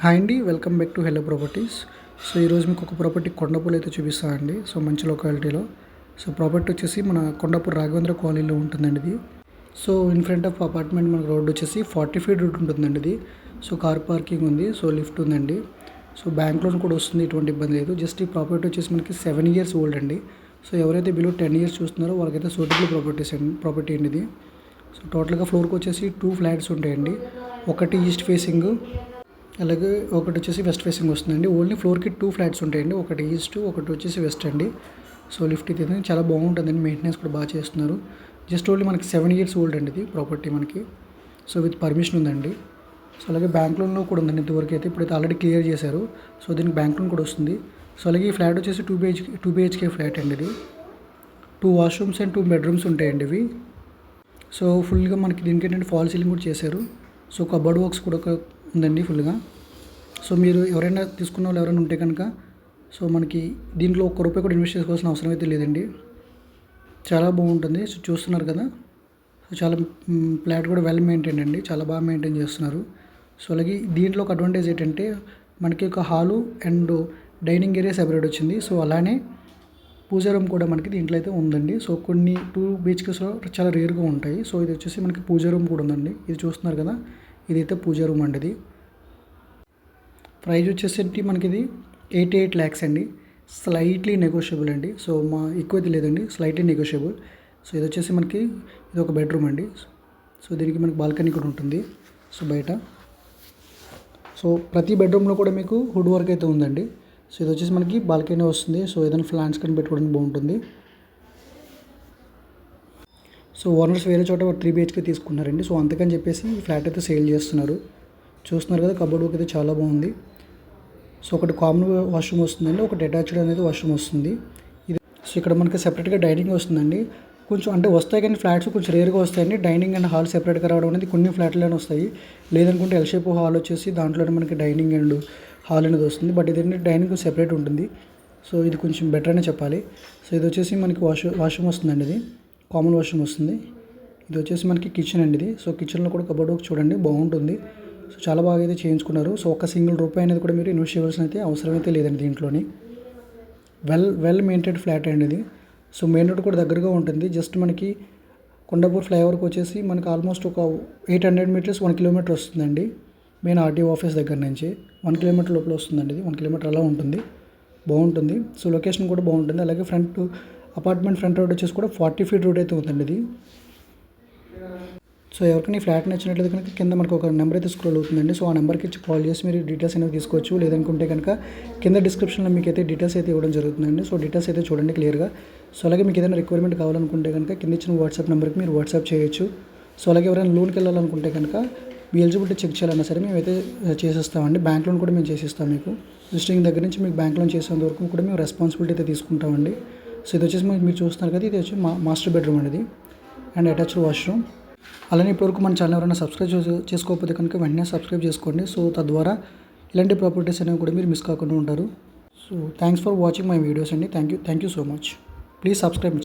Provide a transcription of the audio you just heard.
Hi అండి, welcome back to hello properties. So ఈరోజు మీకు ఒక ప్రాపర్టీ కొండాపూర్లో అయితే చూపిస్తానండి. సో మంచి లొకాలిటీలో. సో ప్రాపర్టీ వచ్చేసి మన కొండాపూర్ రాఘవేంద్ర కాలనీలో ఉంటుందండి ఇది. So in front of apartment మనకు రోడ్ వచ్చేసి 40 ఫీట్ రూట్ ఉంటుందండి ఇది. సో కార్ పార్కింగ్ ఉంది, సో లిఫ్ట్ ఉందండి. సో బ్యాంక్ లోన్ కూడా వస్తుంది, ఎటువంటి ఇబ్బంది లేదు. జస్ట్ ఈ ప్రాపర్టీ వచ్చేసి మనకి 7 ఇయర్స్ ఓల్డ్ అండి. సో ఎవరైతే బిలో 10 ఇయర్స్ చూస్తున్నారో వాళ్ళకైతే సూటబుల్ ప్రాపర్టీ అండి ఇది. సో టోటల్గా ఫ్లోర్కి వచ్చేసి 2 ఫ్లాట్స్ ఉంటాయండి. ఒకటి ఈస్ట్ ఫేసింగ్, అలాగే ఒకటి వచ్చేసి వెస్ట్ ఫేసింగ్ వస్తుందండి. ఓన్లీ ఫ్లోర్కి 2 ఫ్లాట్స్ ఉంటాయండి. ఒకటి ఈస్ట్, ఒకటి వచ్చేసి వెస్ట్ అండి. సో లిఫ్ట్ ఇది చాలా బాగుంటుందండి, మెయింటెనెన్స్ కూడా బాగా చేస్తున్నారు. జస్ట్ ఓన్లీ మనకి 7 ఇయర్స్ ఓల్డ్ అండి ఇది ప్రాపర్టీ మనకి. సో విత్ పర్మిషన్ ఉందండి. సో అలాగే బ్యాంక్ లోన్లో కూడా ఉందండి ఇంతవరకు అయితే. ఇప్పుడైతే ఆల్రెడీ క్లియర్ చేశారు. సో దీనికి బ్యాంక్ లోన్ కూడా వస్తుంది. సో అలాగే ఈ ఫ్లాట్ వచ్చేసి 2 BHK ఫ్లాట్ అండి ఇది. 2 వాష్రూమ్స్ అండ్ 2 బెడ్రూమ్స్ ఉంటాయండి ఇవి. సో ఫుల్గా మనకి దీనికి ఏంటంటే ఫాల్ సీలింగ్ కూడా చేశారు. సో కబర్డ్ వర్క్స్ కూడా ఉందండి ఫుల్గా. సో మీరు ఎవరైనా తీసుకున్న వాళ్ళు ఎవరైనా ఉంటే కనుక సో మనకి దీంట్లో ₹1 కూడా ఇన్వెస్ట్ చేసుకోవాల్సిన అవసరం అయితే లేదండి. చాలా బాగుంటుంది. సో చూస్తున్నారు కదా. సో చాలా ఫ్లాట్ కూడా వెల్ మెయింటైన్ అండి, చాలా బాగా మెయింటైన్ చేస్తున్నారు. సో అలాగే దీంట్లో ఒక అడ్వాంటేజ్ ఏంటంటే మనకి ఒక hall and dining area separate వచ్చింది. సో అలానే పూజా రూమ్ కూడా మనకి దీంట్లో అయితే ఉందండి. సో కొన్ని 2 BHKస్లో చాలా రేర్గా ఉంటాయి. సో ఇది వచ్చేసి మనకి పూజా రూమ్ కూడా ఉందండి. ఇది చూస్తున్నారు కదా, ఇదైతే పూజా రూమ్ అండి. ఇది ప్రైజ్ వచ్చేసి మనకి ఇది 88 lakhs అండి. స్లైట్లీ నెగోషియబుల్ అండి. సో ఎక్కువ అయితే లేదండి, స్లైట్లీ నెగోషియబుల్. సో ఇది వచ్చేసి మనకి ఇది ఒక బెడ్రూమ్ అండి. సో దీనికి మనకి బాల్కనీ కూడా ఉంటుంది. సో బయట సో ప్రతి బెడ్రూమ్లో కూడా మీకు వుడ్ వర్క్ అయితే ఉందండి. సో ఇది వచ్చేసి మనకి బాల్కనీ వస్తుంది. సో ఏదైనా ప్లాంట్స్ కానీ పెట్టుకోవడానికి బాగుంటుంది. సో ఓనర్స్ వేరే చోట 3 BHK తీసుకున్నారండి. సో అంతకని చెప్పేసి ఈ ఫ్లాట్ అయితే సేల్ చేస్తున్నారు. చూస్తున్నారు కదా, కబోర్డ్ వర్క్ అయితే చాలా బాగుంది. సో ఒకటి కామన్ వాష్రూమ్ వస్తుందండి, ఒకటి అటాచ్డ్ అనేది వాష్రూమ్ వస్తుంది. ఇది సో ఇక్కడ మనకి సెపరేట్గా డైనింగ్ వస్తుందండి. కొంచెం అంటే వస్తాయి కానీ ఫ్లాట్స్ కొంచెం రేర్గా వస్తాయండి. డైనింగ్ అండ్ హాల్ సెపరేట్గా రావడం అనేది కొన్ని ఫ్లాట్లోనే వస్తాయి. లేదనుకుంటే ఎల్ షేప్ హాల్ వచ్చేసి దాంట్లోనే మనకి డైనింగ్ అండ్ హాల్ అనేది వస్తుంది. బట్ ఇదేంటి డైనింగ్ సెపరేట్ ఉంటుంది. సో ఇది కొంచెం బెటర్ అనే చెప్పాలి. సో ఇది వచ్చేసి మనకి వాష్రూమ్ వస్తుందండి. ఇది కామన్ వాష్రూమ్ వస్తుంది. ఇది వచ్చేసి మనకి కిచెన్ అండి ఇది. సో కిచెన్లో కూడా కబోర్డ్ వర్క్ చూడండి బాగుంటుంది. సో చాలా బాగా అయితే చేయించుకున్నారు. సో ఒక ₹1 అనేది కూడా మీరు ఇన్వెస్ట్ చేయవలసిన అయితే అవసరం అయితే లేదండి దీంట్లోని. వెల్ మెయింటైన్ ఫ్లాట్ అండి ఇది. సో మెయిన్ రోడ్ కూడా దగ్గరగా ఉంటుంది. జస్ట్ మనకి కొండాపూర్ ఫ్లైఓవర్కి వచ్చేసి మనకి ఆల్మోస్ట్ ఒక 800 మీటర్స్ 1 కిలోమీటర్ వస్తుందండి. మెయిన్ RTO ఆఫీస్ దగ్గర నుంచి 1 కిలోమీటర్ లోపల వస్తుందండి ఇది. 1 కిలోమీటర్ అలా ఉంటుంది, బాగుంటుంది. సో లొకేషన్ కూడా బాగుంటుంది. అలాగే అపార్ట్మెంట్ ఫ్రంట్ రోడ్ వచ్చేసి కూడా 40 ఫీట్ రోడ్ అయితే ఉందండి ఇది. సో ఎవరికైనా ఈ ఫ్లాట్ నచ్చినట్లయితే కనుక కింద మనకు ఒక నెంబర్ అయితే స్క్రోల్ అవుతుందండి. సో ఆ నెంబర్కి కాల్ చేసి మీరు డీటెయిల్స్ అనేవి తీసుకోవచ్చు. లేదనుకుంటే కనుక కింద డిస్క్రిప్షన్లో మీకు అయితే డీటెయిల్స్ అయితే ఇవ్వడం జరుగుతుందండి. సో డీటెయిల్స్ అయితే చూడండి క్లియర్గా. సో అలాగే మీకు ఏదైనా రిక్వైర్మెంట్ కావాలనుకుంటే కనుక కింద ఇచ్చిన వాట్సాప్ నెంబర్కి మీరు వాట్సాప్ చేయొచ్చు. సో అలాగే ఎవరైనా లోన్కి వెళ్ళాలనుకుంటే కనుక మీ ఎలిజిబిలిటీ చెక్ చేయాలన్నా సరే మేమైతే చేసేస్తామండి. బ్యాంక్ లోన్ కూడా మేము చేసిస్తాం మీకు. రిజిస్టరింగ్ దగ్గర నుంచి మీకు బ్యాంక్ లోన్ చేసేంత వరకు కూడా మేము రెస్పాన్సిబిలిటీ అయితే తీసుకుంటామండి. సో ఇది వచ్చేసి మీరు చూస్తున్నారు కదా, ఇది వచ్చి మాస్టర్ బెడ్రూమ్ అనేది అండ్ అటాచ్డ్ వాష్రూమ్. అలానే ఇప్పటివరకు మన ఛానల్ ఎవరైనా సబ్స్క్రైబ్ చేసుకోకపోతే కనుక వెంటనే సబ్స్క్రైబ్ చేసుకోండి. సో తద్వారా ఇలాంటి ప్రాపర్టీస్ అనేవి కూడా మీరు మిస్ కాకుండా ఉంటారు. So thanks for watching my videos అండి. Thank you so much. Please subscribe.